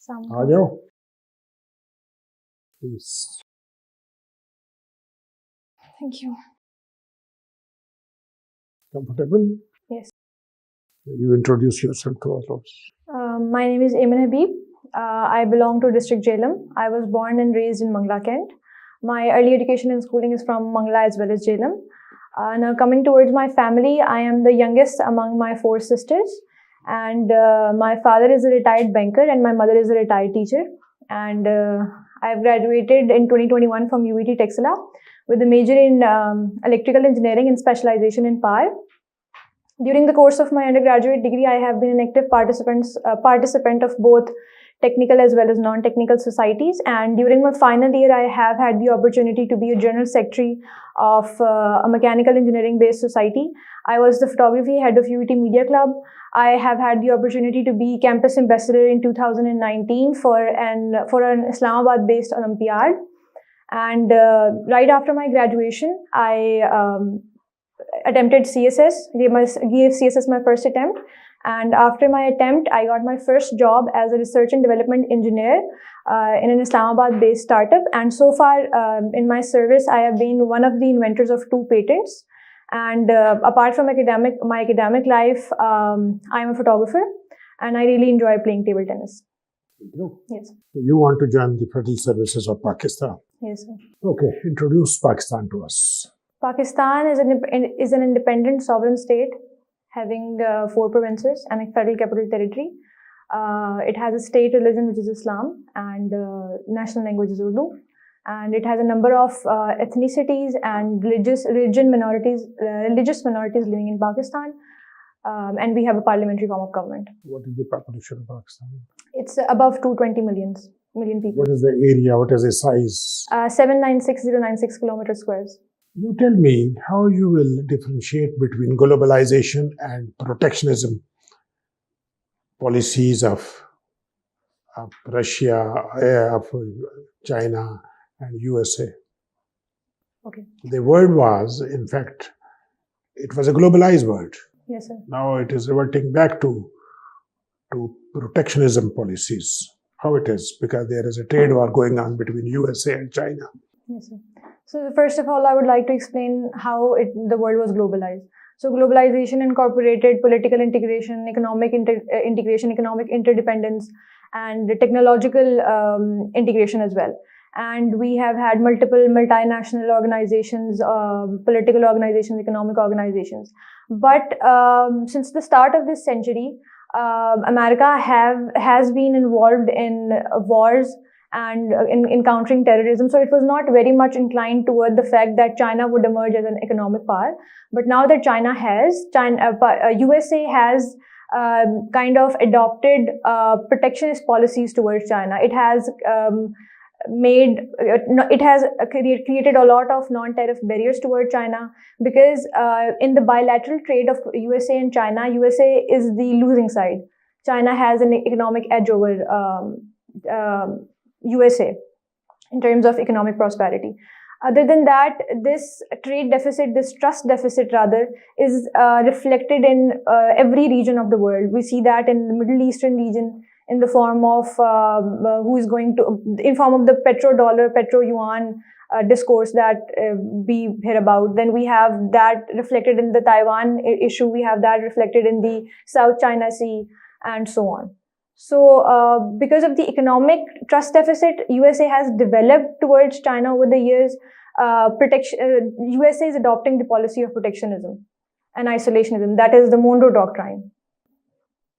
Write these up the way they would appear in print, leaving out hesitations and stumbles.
आ जाओ please. Thank you. Comfortable? Yes. You introduce yourself to all of us. My name is Aimen Habib. I belong to District Jhelum. I was born and raised in Mangla, Kent. My early education and schooling is from Mangla as well as Jhelum. Now coming towards my family, I am the youngest among my 4 sisters, and my father is a retired banker and my mother is a retired teacher. And I've graduated in 2021 from UET Texila with a major in electrical engineering and specialization in power. During the course of my undergraduate degree, I have been an active participant of both technical as well as non-technical societies. And during my final year, I have had the opportunity to be a general secretary of a mechanical engineering-based society. I was the photography head of UET Media Club. I have had the opportunity to be campus ambassador in 2019 for an Islamabad-based Olympiad. And right after my graduation, I attempted CSS, gave CSS my first attempt. And after my attempt, I got my first job as a research and development engineer in an Islamabad-based startup. And so far in my service, I have been one of the inventors of 2 patents. And apart from my academic life, I am a photographer and I really enjoy playing table tennis. Thank you. Yes. You want to join the Federal Services of Pakistan? Yes, sir. Okay, introduce Pakistan to us. Pakistan is an independent sovereign state having 4 provinces and a federal capital territory. It has a state religion, which is Islam, and national language is Urdu. And it has a number of ethnicities and religious minorities living in Pakistan. And we have a parliamentary form of government. What is the population of Pakistan? It's above 220 million people. What is the area? What is the size? 796096 kilometers squares. You tell me how you will differentiate between globalization and protectionism policies of Russia, of China, and USA. Okay. The world was, in fact, it was a globalized world. Yes, sir. Now it is reverting back to protectionism policies. How it is? Because there is a trade war going on between USA and China. Yes, sir. So first of all, I would like to explain how the world was globalized. So globalization incorporated political integration, economic integration, economic interdependence, and technological integration as well. And we have had multiple multinational organizations, political organizations, economic organizations. But since the start of this century, America has been involved in wars and in encountering terrorism. So it was not very much inclined toward the fact that China would emerge as an economic power. But now that USA has kind of adopted protectionist policies towards China. It has created a lot of non-tariff barriers toward China, because in the bilateral trade of USA and China, USA is the losing side. China has an economic edge over USA in terms of economic prosperity. Other than that, this trade deficit, this trust deficit rather, is reflected in every region of the world. We see that in the Middle Eastern region in the form of in form of the petrodollar, petro-yuan discourse that we hear about. Then we have that reflected in the Taiwan issue. We have that reflected in the South China Sea, and so on. So, because of the economic trust deficit USA has developed towards China over the years, USA is adopting the policy of protectionism and isolationism. That is the Monroe Doctrine.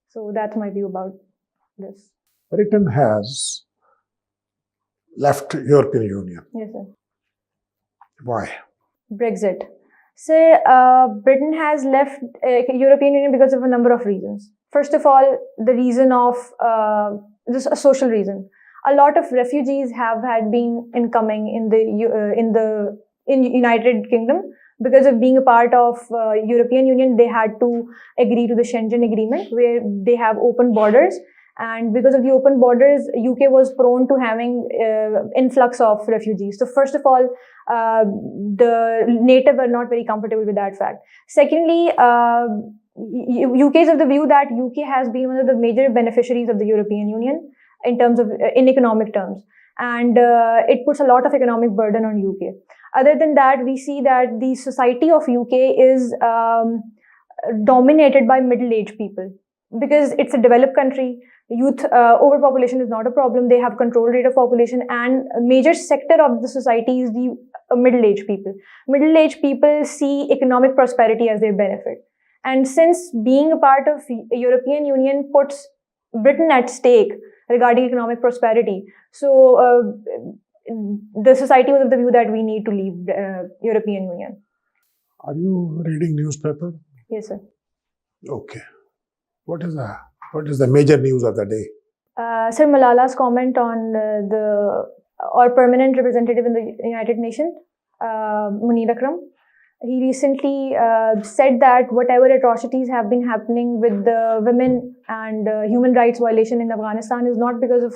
So, that's my view about this. Britain has left European Union. Yes, sir. Why? Brexit. So, Britain has left European Union because of a number of reasons. First of all, the reason of this a social reason. A lot of refugees have been incoming in the United Kingdom. Because of being a part of European Union, they had to agree to the Schengen Agreement, where they have open borders. And because of the open borders, UK was prone to having influx of refugees. So first of all, the native were not very comfortable with that fact. Secondly, UK is of the view that UK has been one of the major beneficiaries of the European Union. in economic terms, and it puts a lot of economic burden on UK. Other than that, we see that the society of UK is dominated by middle-aged people, because it's a developed country. Youth overpopulation is not a problem. They have control rate of population, and a major sector of the society is the middle-aged people. Middle-aged people see economic prosperity as their benefit. And since being a part of European Union puts Britain at stake regarding economic prosperity, so the society was of the view that we need to leave European Union. Are you reading newspaper? Yes, sir. Okay. What is the major news of the day? Sir, Malala's comment on our permanent representative in the United Nations, Munir Akram. He recently said that whatever atrocities have been happening with the women and human rights violation in Afghanistan is not because of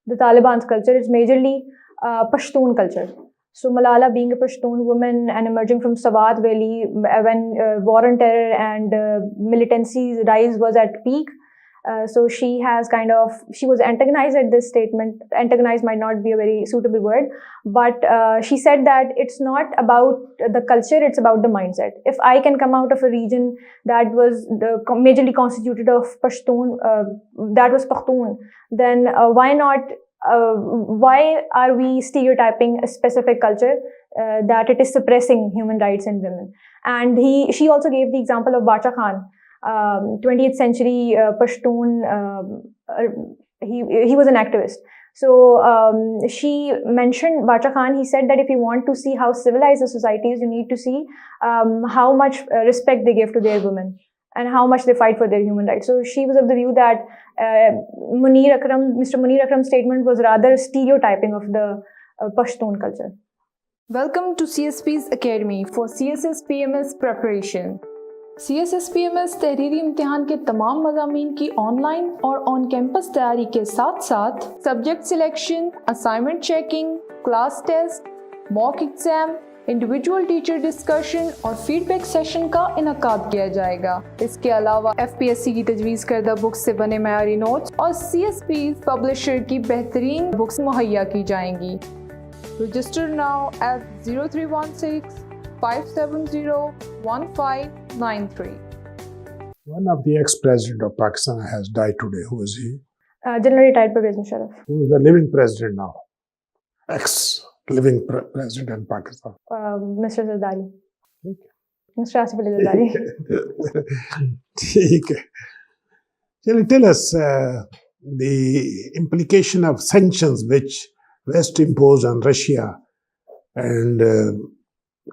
the Taliban's culture. It's majorly Pashtun culture. So Malala, being a Pashtun woman and emerging from Swat Valley when war on terror and militancy's rise was at peak, so she was antagonized at this statement. Antagonized might not be a very suitable word, but she said that it's not about the culture, it's about the mindset. If I can come out of a region that was majorly constituted of Pashtun, that was Pashtun, then why not? Why are we stereotyping a specific culture that it is suppressing human rights in women? And she also gave the example of Bacha Khan, 20th century Pashtun. He was an activist. So she mentioned Bacha Khan. He said that if you want to see how civilized the society is, you need to see how much respect they give to their women and how much they fight for their human rights. So she was of the view that Mr. Munir Akram's statement was rather stereotyping of the Pashtun culture. Welcome to CSPs Academy for CSS PMS preparation. CSS PMS तहरीरी इम्तिहान के तमाम मज़ामीन की online और on campus तैयारी के साथ साथ subject selection, assignment checking, class test, mock exam, individual teacher discussion और फीडबैक सेशन का इनकाद किया जाएगा। इसके अलावा FPSC की तजवीज़ करदा बुक्स से बने मयारी नोट्स और CSPs पब्लिशर की बेहतरीन बुक्स मुहैया की जाएंगी। Register now at 0316 570-1593. One of the ex-president of Pakistan has died today. Who is he? General retired Pervez Musharraf. Who is the living president now? Ex-living president in Pakistan. Mr. Zardari. Okay. Mr. Asif Ali Zardari. Tell us the implication of sanctions which West imposed on Russia and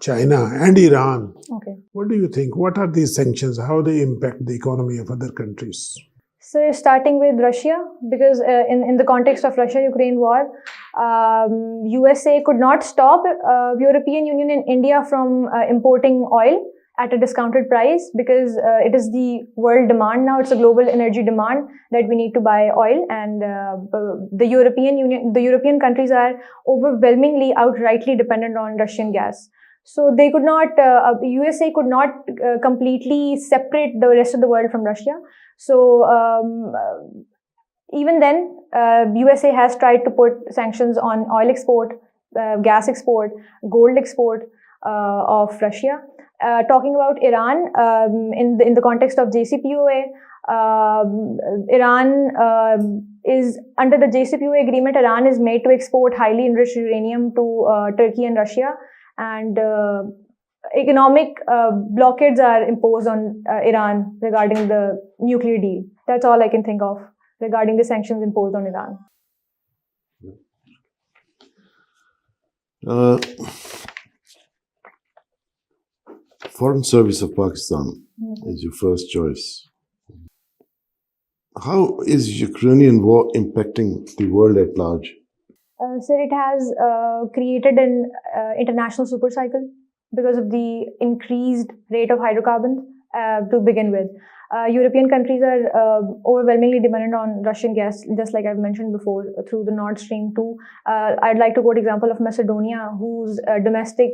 China and Iran. Okay. What do you think? What are these sanctions? How they impact the economy of other countries? So starting with Russia, because in the context of Russia-Ukraine war, USA could not stop European Union and India from importing oil at a discounted price, because it is the world demand now. It's a global energy demand that we need to buy oil, and the European countries are overwhelmingly outrightly dependent on Russian gas. So they could not, USA could not completely separate the rest of the world from Russia. So even then, USA has tried to put sanctions on oil export, gas export, gold export of Russia. Talking about Iran, in the context of JCPOA, Iran is under the JCPOA agreement. Iran is made to export highly enriched uranium to Turkey and Russia. And economic blockades are imposed on Iran regarding the nuclear deal. That's all I can think of regarding the sanctions imposed on Iran. Foreign Service of Pakistan is your first choice. How is Ukrainian war impacting the world at large? Sir, it has created an international super cycle because of the increased rate of hydrocarbons to begin with. European countries are overwhelmingly dependent on Russian gas, just like I've mentioned before, through the Nord Stream 2. I'd like to quote example of Macedonia, whose domestic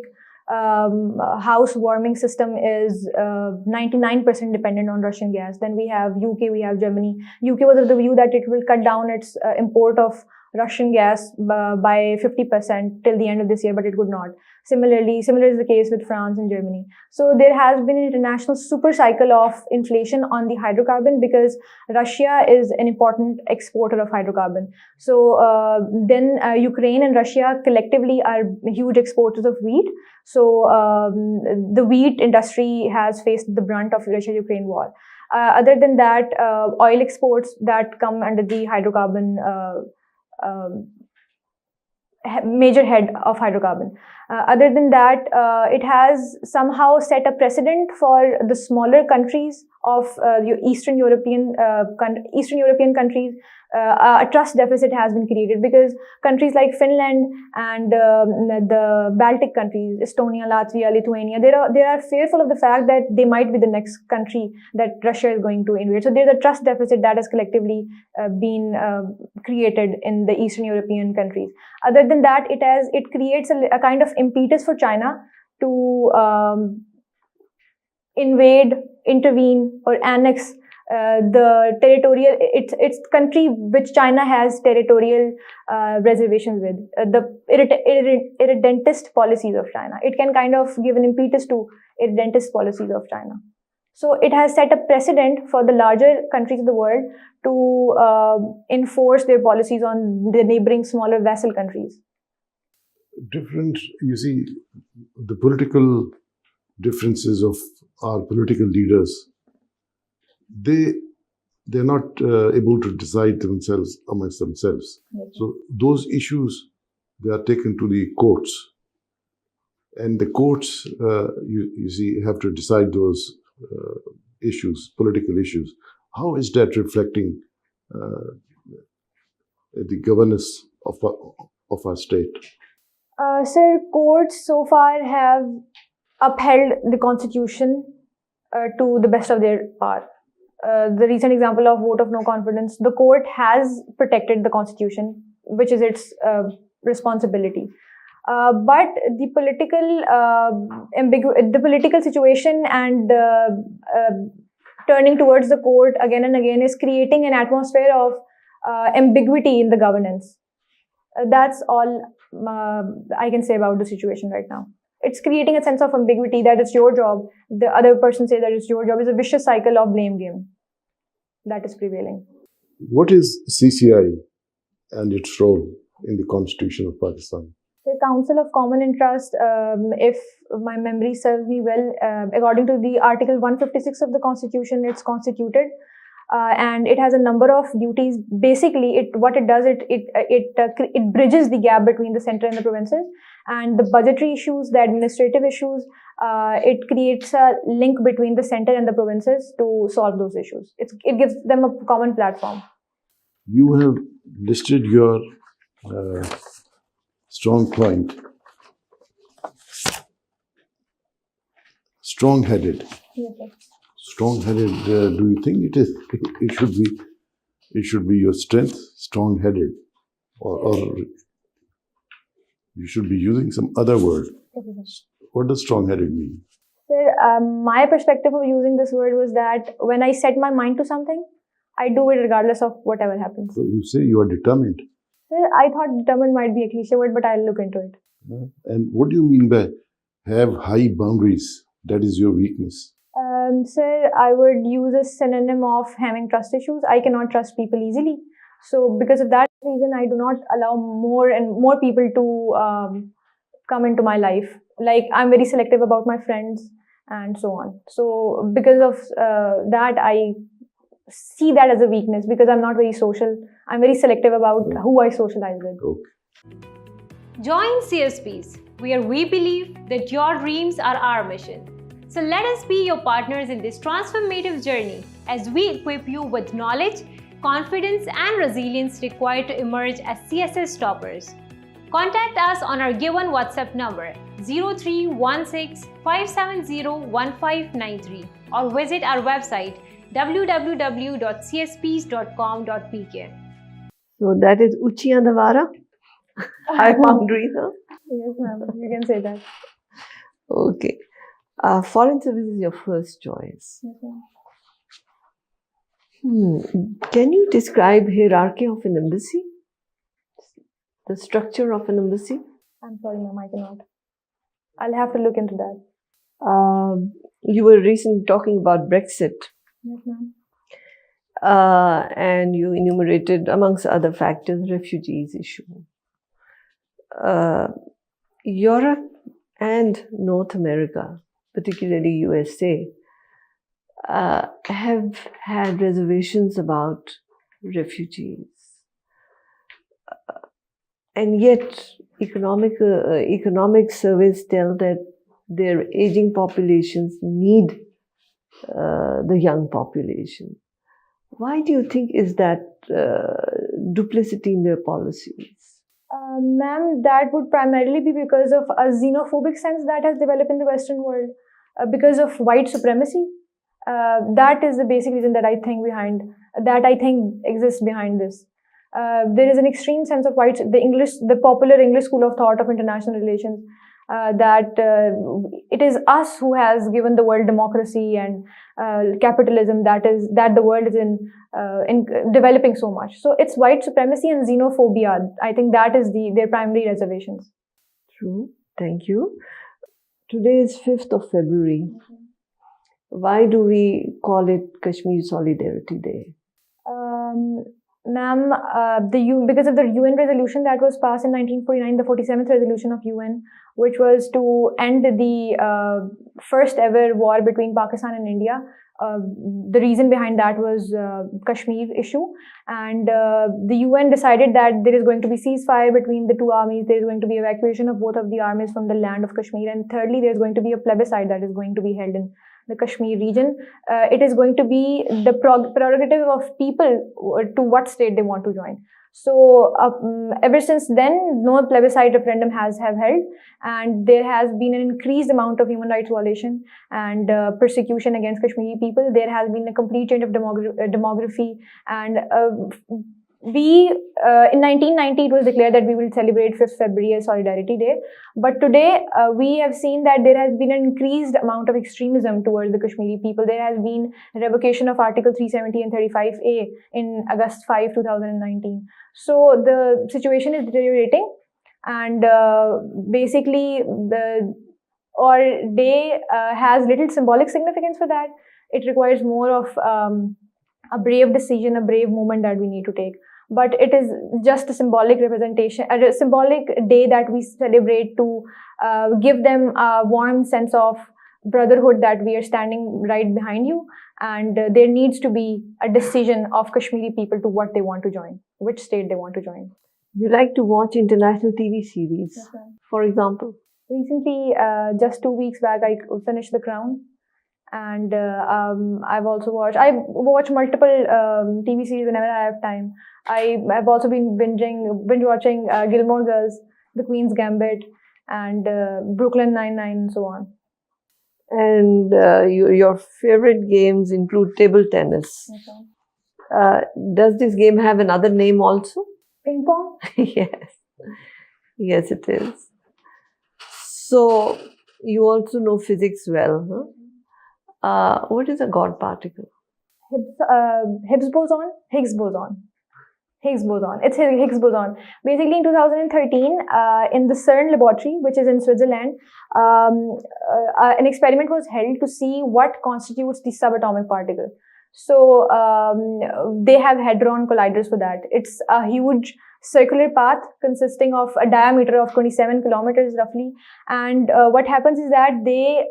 housewarming system is 99% dependent on Russian gas. Then we have UK, we have Germany. UK was of the view that it will cut down its import of Russian gas by 50% till the end of this year, but it would not. Similar is the case with France and Germany. So there has been an international super cycle of inflation on the hydrocarbon because Russia is an important exporter of hydrocarbon. So then Ukraine and Russia collectively are huge exporters of wheat. So the wheat industry has faced the brunt of Russia-Ukraine war. Other than that, oil exports that come under the hydrocarbon major head of hydrocarbon. Other than that, it has somehow set a precedent for the smaller countries of Eastern European countries. A trust deficit has been created because countries like Finland and the Baltic countries, Estonia, Latvia, Lithuania, they are fearful of the fact that they might be the next country that Russia is going to invade. So there's a trust deficit that has collectively been created in the Eastern European countries. Other than that, it creates a kind of impetus for China to invade, intervene, or annex the territorial, it's country which China has territorial reservations with. The irredentist policies of China. It can kind of give an impetus to irredentist policies of China. So it has set a precedent for the larger countries of the world to enforce their policies on the neighboring smaller vassal countries. You see, the political differences of our political leaders, they're not able to decide themselves amongst themselves. Yes. So those issues, they are taken to the courts, and the courts, you see, have to decide those issues, political issues. How is that reflecting the governance of our state? Sir, courts so far have upheld the constitution to the best of their power. The recent example of vote of no confidence, the court has protected the constitution, which is its responsibility. But the political situation and turning towards the court again and again is creating an atmosphere of ambiguity in the governance. That's all I can say about the situation right now. It's creating a sense of ambiguity that it's your job. The other person says that it's your job. It's a vicious cycle of blame game that is prevailing. What is CCI and its role in the Constitution of Pakistan? The Council of Common Interest, if my memory serves me well, according to the Article 156 of the Constitution, it's constituted. And it has a number of duties. Basically, what it does, it bridges the gap between the center and the provinces, and the budgetary issues, the administrative issues. It creates a link between the center and the provinces to solve those issues. It gives them a common platform. You have listed your strong point, strong-headed. Yes, sir. Strong-headed. Do you think it should be your strength, strong-headed, or you should be using some other word? What does strong-headed mean? Sir, my perspective of using this word was that when I set my mind to something, I do it regardless of whatever happens. So you say you are determined. Sir, I thought determined might be a cliche word, but I'll look into it. And what do you mean by have high boundaries? That is your weakness. Sir, I would use a synonym of having trust issues. I cannot trust people easily. So because of that reason, I do not allow more and more people to come into my life. Like, I'm very selective about my friends and so on. So because of that, I see that as a weakness because I'm not very social. I'm very selective about who I socialize with. Okay. Join CSPs, where we believe that your dreams are our mission. So let us be your partners in this transformative journey as we equip you with knowledge, confidence, and resilience required to emerge as CSS toppers. Contact us on our given WhatsApp number 0316 570 1593 or visit our website www.cspsp.com.pk. So that is Uchiya Davara. High boundaries, huh? Yes, ma'am. You can say that. Okay. Foreign service is your first choice. Yes, ma'am. Can you describe hierarchy of an embassy? The structure of an embassy? I'm sorry, ma'am, I cannot. I'll have to look into that. You were recently talking about Brexit. Yes, ma'am. And you enumerated, amongst other factors, refugees issue. Europe and North America, particularly USA, have had reservations about refugees. And yet, economic surveys tell that their aging populations need the young population. Why do you think is that duplicity in their policies? Ma'am, that would primarily be because of a xenophobic sense that has developed in the Western world, because of white supremacy. That is the basic reason that I think exists behind this. There is an extreme sense of the popular English school of thought of international relations, that it is us who has given the world democracy and capitalism, that the world is in developing so much. So it's white supremacy and xenophobia. I think that is their primary reservations. True. Thank you. Today is 5th of February. Why do we call it Kashmir Solidarity Day? Ma'am, because of the UN resolution that was passed in 1949, the 47th resolution of UN, which was to end the first ever war between Pakistan and India. The reason behind that was Kashmir issue, and the UN decided that there is going to be ceasefire between the two armies. There is going to be evacuation of both of the armies from the land of Kashmir, and thirdly, there is going to be a plebiscite that is going to be held in the Kashmir region. It is going to be the prerogative of people to what state they want to join. So ever since then, no plebiscite referendum have held, and there has been an increased amount of human rights violation and persecution against Kashmiri people. There has been a complete change of demography, and in 1990 it was declared that we will celebrate 5th February as Solidarity Day. But today we have seen that there has been an increased amount of extremism towards the Kashmiri people. There has been revocation of Article 370 and 35A in August 5, 2019. So the situation is deteriorating, and basically our day has little symbolic significance for that. It requires more of a brave decision, a brave movement that we need to take. But it is just a symbolic representation, a symbolic day that we celebrate to give them a warm sense of brotherhood that we are standing right behind you, and there needs to be a decision of Kashmiri people to what they want to join, which state they want to join. You like to watch international TV series, for example? Recently, just 2 weeks back, I finished The Crown. And I watch multiple TV series whenever I have time. I've also been binge watching Gilmore Girls, The Queen's Gambit, and Brooklyn Nine-Nine, and so on. And your favorite games include table tennis. Okay. Does this game have another name also? Ping pong? Yes, it is. So you also know physics well, huh? What is a God particle? Higgs boson. It's Higgs boson. Basically, in 2013, in the CERN laboratory, which is in Switzerland, an experiment was held to see what constitutes the subatomic particle. So they have hadron colliders for that. It's a huge circular path consisting of a diameter of 27 kilometers roughly, and what happens is that they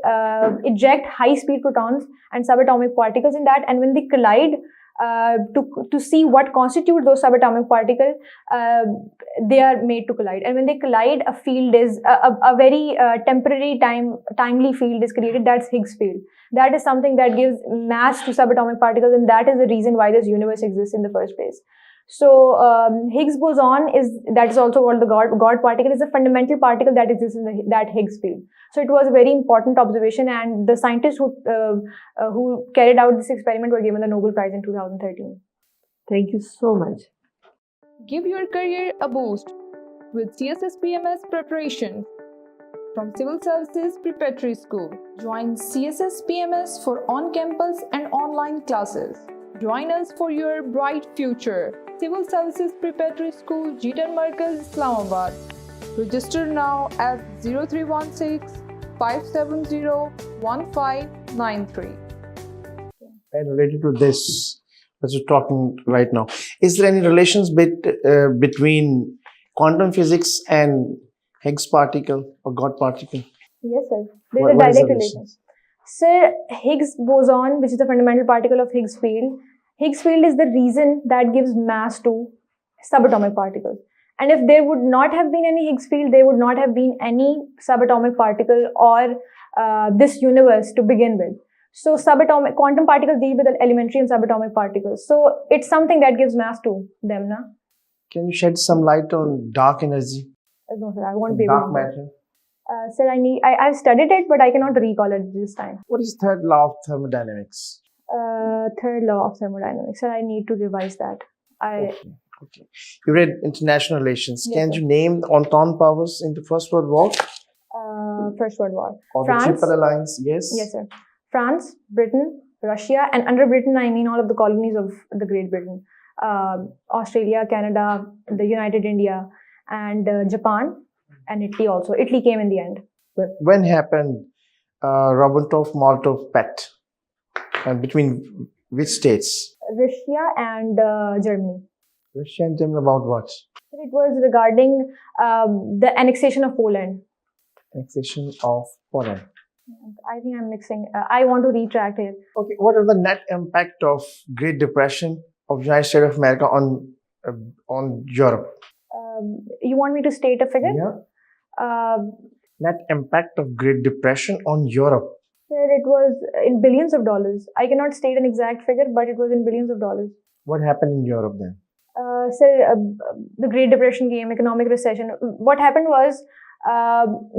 eject high-speed protons and subatomic particles in that, and when they collide, to see what constitutes those subatomic particles, they are made to collide. And when they collide, a field is a very temporary timely field is created. That's Higgs field. That is something that gives mass to subatomic particles, and that is the reason why this universe exists in the first place. So Higgs boson is also called the God particle, is a fundamental particle that exists in that Higgs field. So it was a very important observation, and the scientists who carried out this experiment were given the Nobel Prize in 2013. Thank you so much. Give your career a boost with CSS PMS preparation. From Civil Services Preparatory School, join CSS PMS for on-campus and online classes. Join us for your bright future. Civil Services Preparatory School, Jeetan Markaz, Islamabad. Register now at 0316 570 1593. And related to this, as we're talking right now, is there any relations between quantum physics and Higgs particle or God particle? Yes, sir. There What is a is the direct relation. Sir, Higgs boson, which is the fundamental particle of Higgs field. Higgs field is the reason that gives mass to subatomic particles. And if there would not have been any Higgs field, there would not have been any subatomic particle or this universe to begin with. So subatomic quantum particles deal with the elementary and subatomic particles. So it's something that gives mass to them, na? Can you shed some light on dark energy? No, sir, I won't be able Dark to. matter. Sir, I've studied it, but I cannot recall it this time. What is third law of thermodynamics? Third law of thermodynamics. Sir, I need to revise that. Okay. You read international relations. Yes, Can sir. you name the Entente powers in the First World War? First World War. Or France? the Triple Alliance? Yes. Yes, sir. France, Britain, Russia, and under Britain, I mean all of the colonies of the Great Britain. Australia, Canada, the United India, and Japan, and Italy also. Italy came in the end. When happened Ribbentrop-Molotov Pact? And between which states? Russia and Germany. Russia and Germany about what? It was regarding the annexation of Poland. Annexation of Poland. I think I'm mixing. I want to retract it. Okay, what are the net impact of Great Depression of United States of America on Europe? You want me to state a figure? Yeah. Net impact of Great Depression on Europe. Sir, it was in billions of dollars. I cannot state an exact figure, but it was in billions of dollars. What happened in Europe then? Sir, the Great Depression came, economic recession. What happened was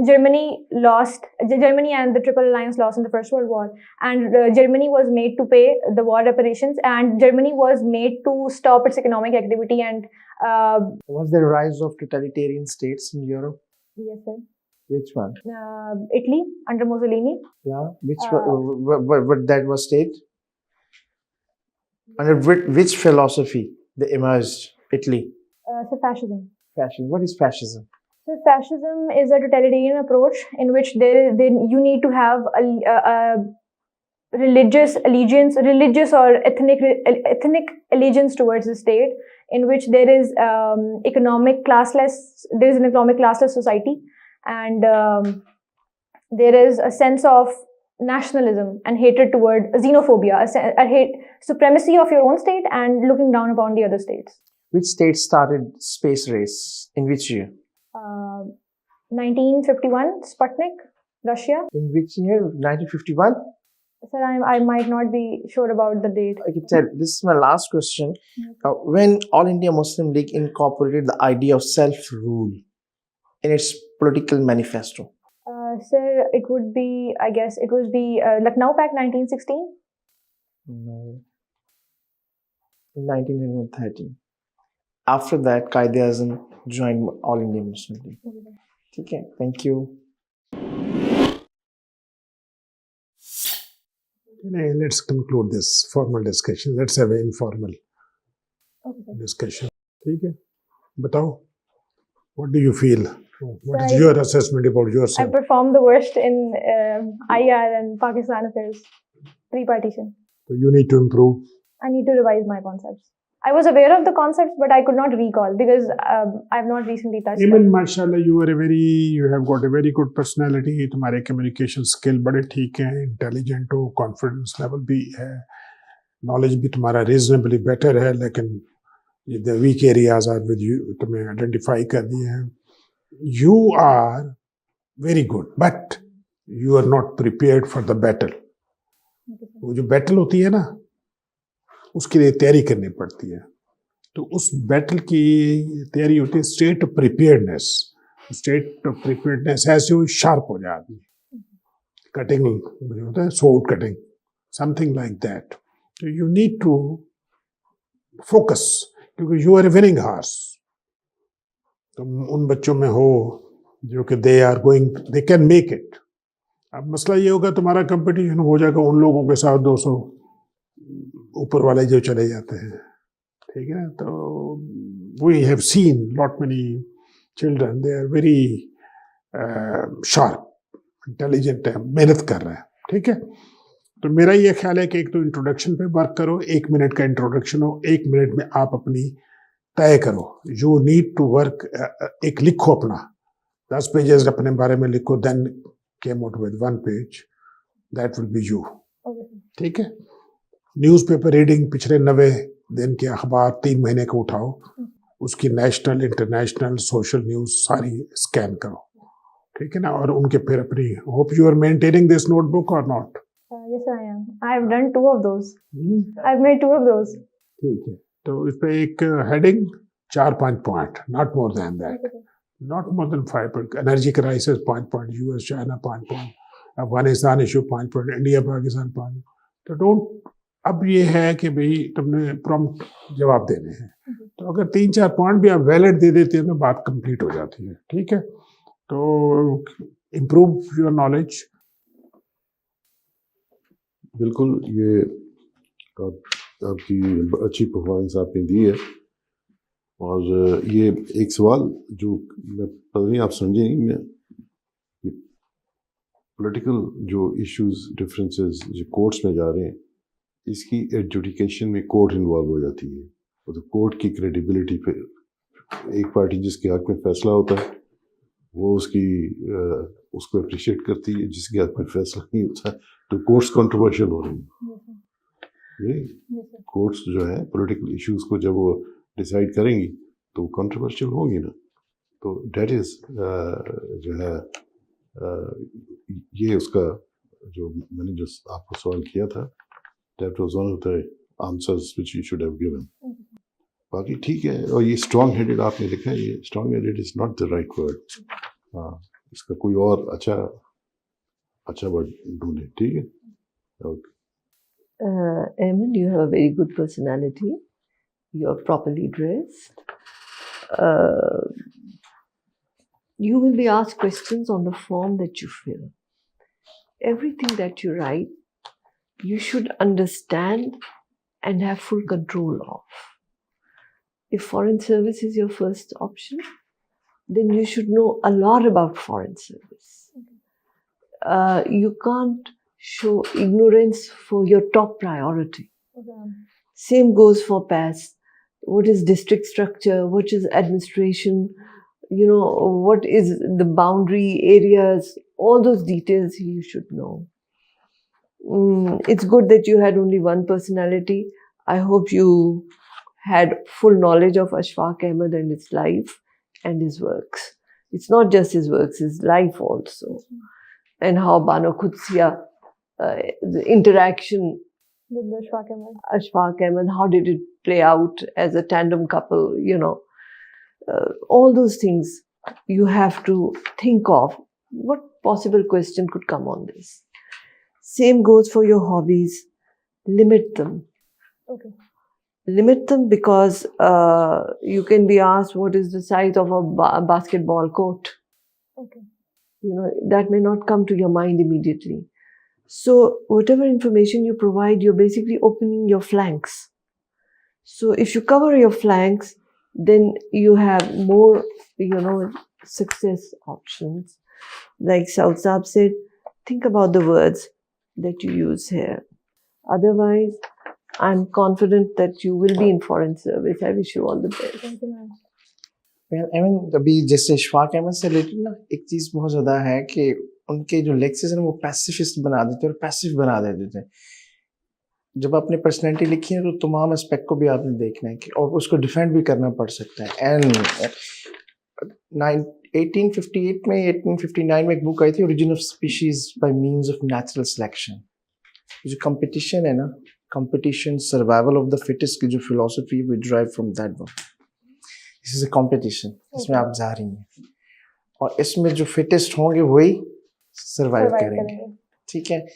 Germany and the Triple Alliance lost in the First World War, and Germany was made to pay the war reparations, and Germany was made to stop its economic activity. And Was there a rise of totalitarian states in Europe? yes, sir. Which one? Italy under Mussolini. Yeah, what that was state? Under which philosophy they emerged? Italy. So fascism. Fascism. What is fascism? So fascism is a totalitarian approach in which you need to have a religious allegiance, religious or ethnic allegiance towards the state, in which there is an economic classless society, and there is a sense of nationalism and hatred toward xenophobia, supremacy of your own state and looking down upon the other states. Which state started space race? In which year? 1951, Sputnik, Russia. In which year? 1951? Sir, I might not be sure about the date. I can tell. This is my last question. When All India Muslim League incorporated the idea of self-rule in its political manifesto? Sir, it would be, I guess, it would be Lucknow Pact 1916? No. 1913. After that, Qaeda-e-Azam joined All India Muslim League. Okay, thank you. Let's conclude this formal discussion. Let's have an informal discussion. Okay. Batao, what do you feel? What is your assessment about I yourself? performed the worst in IR and Pakistan affairs, pre-partition. So you need to improve. I need to revise my concepts. I was aware of the concepts, but I could not recall because I've not recently touched Aimen, them. mashallah, you have got a very good personality. तुम्हारे communication skill बड़े ठीक हैं, intelligent हो, confidence level भी है, knowledge भी तुम्हारा reasonably better है, लेकिन the weak areas are with you, तुम्हें identify कर दिए हैं. You are very good, but you are not prepared for the battle. वो जो battle होती है ना, उसके लिए तैयारी करनी पड़ती है. तो उस बैटल की तैयारी होती है state of preparedness. State of preparedness ऐसे वो शार्प हो जाए आदमी. कटिंग होता है, sword cutting, something like that. तो यू नीड टू फोकस, क्योंकि you are a winning horse. तुम उन बच्चों में हो जो कि दे कैन मेक इट। अब मसला ये होगा तुम्हारा कंपटीशन हो जाएगा उन लोगों के साथ 200 ऊपर वाले जो चले जाते हैं, ठीक है। तो we have seen lot many children, they are very sharp, intelligent है, मेहनत कर रहे हैं, ठीक है। तो मेरा ये ख्याल है कि एक तो इंट्रोडक्शन पे वर्क करो, 1 मिनट का इंट्रोडक्शन हो, 1 मिनट में आप अपनी तय करो, यू नीड टू वर्क, एक लिखो अपना 10 पेजेस अपने बारे में लिखो, then came out with 1 page, that will be you, ठीक है। न्यूज़पेपर रीडिंग, पिछले 90 दिन के अखबार 3 महीने को उठाओ, उसकी नेशनल इंटरनेशनल सोशल न्यूज़ सारी स्कैन करो, ठीक है ना। और उनके फिर अपनी, hope you are maintaining this notebook और not. Yes, I am. I have done 2 of those. I've made 2 of those. ठीक है, तो इस पे एक heading 4-5 point, not more than that, not more than 5 point. Energy crisis 5 point, US China 5 point, Afghanistan issue 5 point, India Pakistan 5। तो don't, अब ये है कि भाई तुमने प्रॉम्प्ट जवाब देने हैं, तो अगर 3-4 पॉइंट भी आप वैलिड दे देते हैं तो बात कंप्लीट हो जाती है, ठीक है। तो इम्प्रूव योर नॉलेज। बिल्कुल, ये आपकी अच्छी परफॉर्मेंस आपने दी है। और ये एक सवाल जो मैं पता नहीं आप समझे नहीं, मैं पॉलिटिकल जो इश्यूज डिफरेंसेस जो कोर्ट्स में जा रहे हैं, इसकी एडजुडिकेशन में कोर्ट इन्वॉल्व हो जाती है, तो कोर्ट की क्रेडिबिलिटी पे एक पार्टी जिसके हक में फैसला होता है वो उसको अप्रिशिएट करती है, जिसके हक में फैसला नहीं होता है तो कोर्ट्स कंट्रोवर्शियल हो रही है। ये कोर्ट्स जो है पॉलिटिकल इश्यूज को जब वो डिसाइड करेंगी तो कंट्रोवर्शियल होंगी ना, तो डेट इज जो है ये उसका जो मैंने जो आपको सवाल किया था, that was one of the answers which you should have given. बाकी ठीक है। और ये स्ट्रॉन्ग हेडेड आपने लिखा है, ये strong headed is not the right word, हाँ इसका कोई और अच्छा वर्ड ढूंढे, ठीक है। Okay. Aimen, you have a very good personality. You're properly dressed. You will be asked questions on the form that you fill. Everything that you write, you should understand and have full control of. If foreign service is your first option, then you should know a lot about foreign service. You can't show ignorance for your top priority. Same goes for PAS. What is district structure? What is administration? You know, what is the boundary areas? All those details you should know. It's good that you had only one personality. I hope you had full knowledge of Ashfaq Ahmad and his life and his works. It's not just his works, his life also. And how Bano Qudsiya, the interaction With Ashfaq Ahmad. Ashfaq Ahmad, how did it play out as a tandem couple, you know. All those things you have to think of. What possible question could come on this? Same goes for your hobbies. Limit them. Okay. Limit them because you can be asked what is the size of a basketball court. Okay. You know, that may not come to your mind immediately. So whatever information you provide, you're basically opening your flanks. So if you cover your flanks, then you have more, you know, success options. Like Saud Saab said, think about the words that you use here. Otherwise, I'm confident that you will be in foreign service. I wish you all the best. Thank you, ma'am. Well, I mean, अभी जैसे अशफाक अहमद से related ना एक चीज़ बहुत ज़्यादा है कि उनके जो लेक्चर्स हैं वो पैसिफिस्ट बना देते और पैसिव बना देते थे। जब आपने पर्सनैलिटी लिखी है तो तमाम एस्पेक्ट को भी आपने देखना है कि और उसको डिफेंड भी करना पड़ सकता है। एंड 1858 में 1859 में एक बुक आई थी, origin of species by means of natural selection. जो कंपटीशन है ना, competition survival of the fittest की जो फिलोसफी है, we drive from that book. This is a competition, इसमें आप जा रही हैं और इसमें जो फिटेस्ट होंगे वही सर्वाइव करेंगे, ठीक है।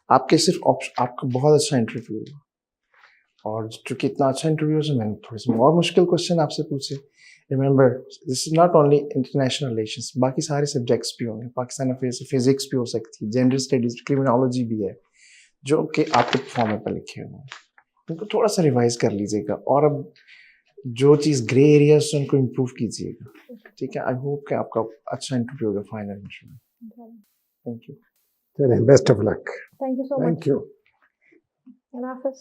आपके सिर्फ आपका बहुत अच्छा इंटरव्यू हुआ और चूंकि इतना अच्छा इंटरव्यू है मैंने थोड़े से और मुश्किल क्वेश्चन आपसे पूछे. Remember this is not only international relations, बाकी सारे सब्जेक्ट्स भी होंगे. पाकिस्तान अफेयर्स फिजिक्स भी हो सकती है, जेंडर स्टडीज, क्रिमिनोलॉजी भी है, जो कि आपके फॉर्मेट पर लिखे हुए हैं. उनको थोड़ा सा रिवाइज कर लीजिएगा और अब जो चीज़ ग्रे एरियाज से उनको इम्प्रूव कीजिएगा. ठीक है. आई होप कि आपका अच्छा इंटरव्यू होगा फाइनल इंटरव्यू. Thank you. चलिए, best of luck. Thank you so much. Thank you. Allah Hafiz.